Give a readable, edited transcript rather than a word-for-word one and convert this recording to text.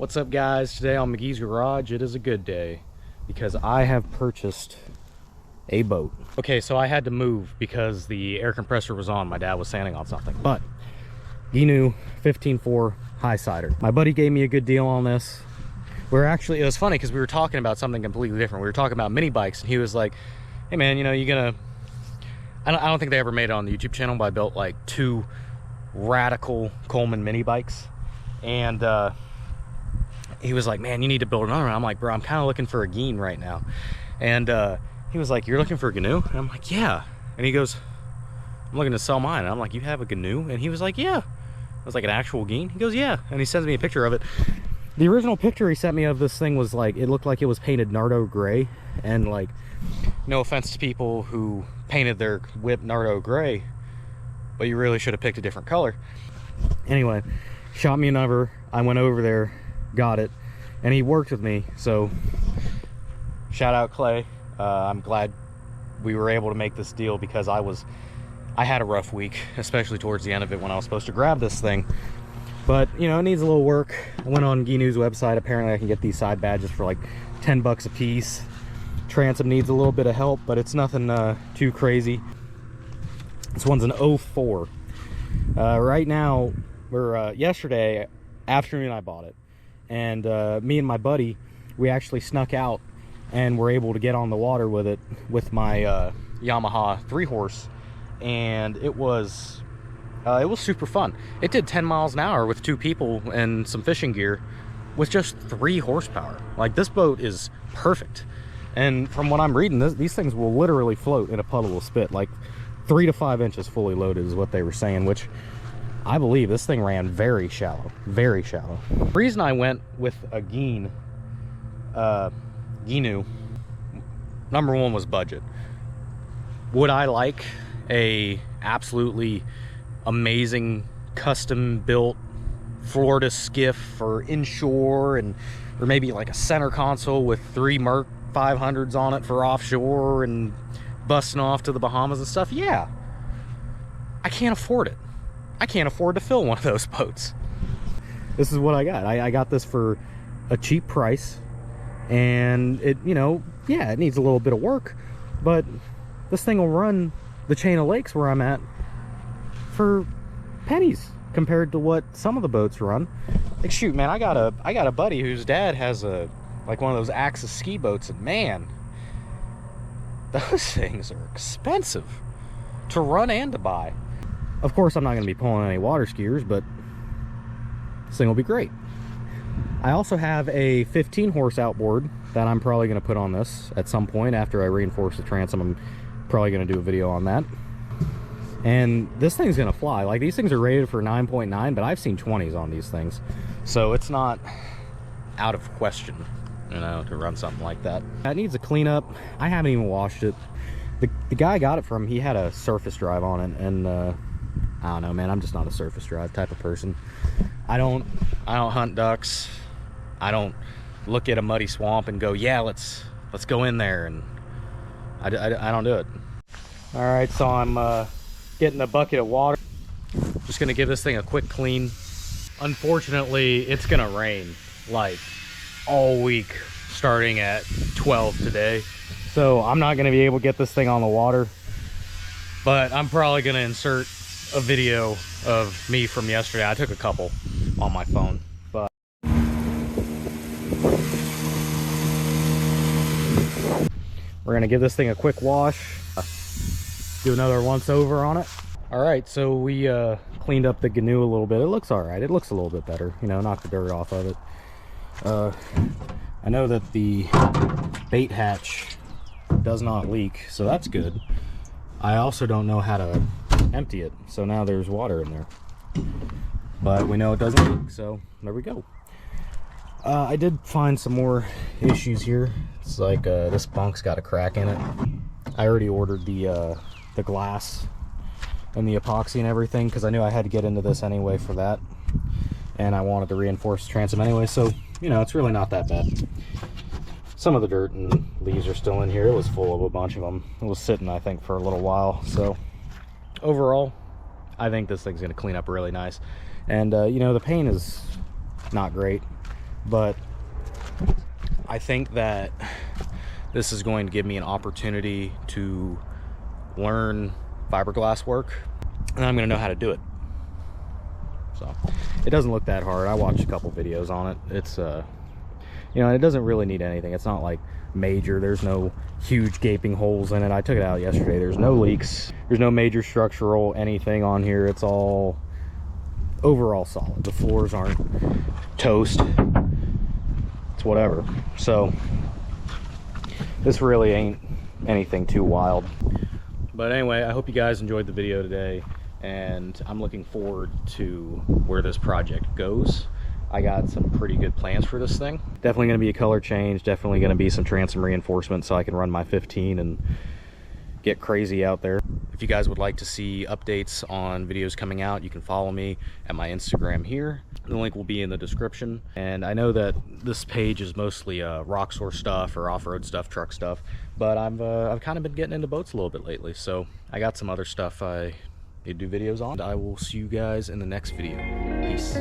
What's up, guys? Today on McGee's Garage, it is a good day because I have purchased a boat. Okay, so I had to move because the air compressor was on. My dad was sanding on something. But Gheenoe 15.4 high sider. My buddy gave me a good deal on this. It was funny because we were talking about something completely different. We were talking about mini bikes, and he was like, hey man, you know, I don't think they ever made it on the YouTube channel, but I built like 2 radical Coleman mini bikes. And he was like, man, you need to build another one. I'm like, bro, I'm kind of looking for a Gheenoe right now. And he was like, you're looking for a ganoe? And I'm like, yeah. And he goes, I'm looking to sell mine. And I'm like, you have a ganoe? And he was like, yeah. I was like, an actual Gheenoe? He goes, yeah. And he sends me a picture of it. The original picture he sent me of this thing was like, it looked like it was painted Nardo gray. And like, no offense to people who painted their whip Nardo gray, but you really should have picked a different color. Anyway, shot me a number. I went over there, got it, and he worked with me. So shout out Clay. I'm glad we were able to make this deal because I had a rough week, especially towards the end of it when I was supposed to grab this thing. But you know, it needs a little work. I went on Gheenoe's website. Apparently I can get these side badges for like 10 bucks a piece. Transom needs a little bit of help, but it's nothing too crazy. This one's an 04. Right now, yesterday afternoon I bought it, and me and my buddy, we actually snuck out and were able to get on the water with it with my Yamaha 3-horse, and it was super fun. It did 10 miles an hour with 2 people and some fishing gear with just 3 horsepower. Like, this boat is perfect. And from what I'm reading, these things will literally float in a puddle of spit. Like 3 to 5 inches fully loaded is what they were saying, which I believe. This thing ran very shallow, very shallow. The reason I went with a Gheenoe, number one was budget. Would I like a absolutely amazing custom built Florida skiff for inshore, or maybe like a center console with 3 Merc 500s on it for offshore and busting off to the Bahamas and stuff? Yeah. I can't afford it. I can't afford to fill one of those boats. This is what I got. I got this for a cheap price, and it, you know, yeah, it needs a little bit of work, but this thing will run the chain of lakes where I'm at for pennies compared to what some of the boats run. Like, shoot, man, I got a buddy whose dad has like one of those Axis ski boats, and man, those things are expensive to run and to buy. Of course, I'm not going to be pulling any water skiers, but this thing will be great. I also have a 15-horse outboard that I'm probably going to put on this at some point after I reinforce the transom. I'm probably going to do a video on that. And this thing's going to fly. Like, these things are rated for 9.9, but I've seen 20s on these things. So it's not out of question, you know, to run something like that. That needs a cleanup. I haven't even washed it. The guy I got it from, he had a surface drive on it, and I don't know, man, I'm just not a surface drive type of person. I don't hunt ducks. I don't look at a muddy swamp and go, yeah, let's go in there, and I don't do it. All right, so I'm getting a bucket of water. Just gonna give this thing a quick clean. Unfortunately, it's gonna rain like all week starting at 12 today, so I'm not gonna be able to get this thing on the water, but I'm probably gonna insert a video of me from yesterday. I took a couple on my phone, but we're gonna give this thing a quick wash, do another once over on it. All right, so we cleaned up the Gheenoe a little bit. It looks all right. It looks a little bit better, you know, knock the dirt off of it. I know that the bait hatch does not leak, so that's good. I also don't know how to empty it, so now there's water in there, but we know it doesn't leak, so there we go. I did find some more issues here. It's like this bunk's got a crack in it. I already ordered the glass and the epoxy and everything because I knew I had to get into this anyway for that, and I wanted to reinforce the transom anyway, so you know, it's really not that bad. Some of the dirt and leaves are still in here. It was full of a bunch of them. It was sitting, I think, for a little while. So overall, I think this thing's going to clean up really nice. And you know, the paint is not great. but I think that this is going to give me an opportunity to learn fiberglass work, and I'm going to know how to do it. So it doesn't look that hard. I watched a couple videos on it. It's you know, it doesn't really need anything. It's not like major. There's no huge gaping holes in it. I took it out yesterday. There's no leaks. There's no major structural anything on here. It's all overall solid. The floors aren't toast. It's whatever. So this really ain't anything too wild. But anyway, I hope you guys enjoyed the video today, and I'm looking forward to where this project goes. I got some pretty good plans for this thing. Definitely going to be a color change, definitely going to be some transom reinforcement so I can run my 15 and get crazy out there. If you guys would like to see updates on videos coming out, you can follow me at my Instagram here. The link will be in the description. And I know that this page is mostly rock source stuff or off-road stuff, truck stuff, but I've kind of been getting into boats a little bit lately, so I got some other stuff I need to do videos on. I will see you guys in the next video. Peace.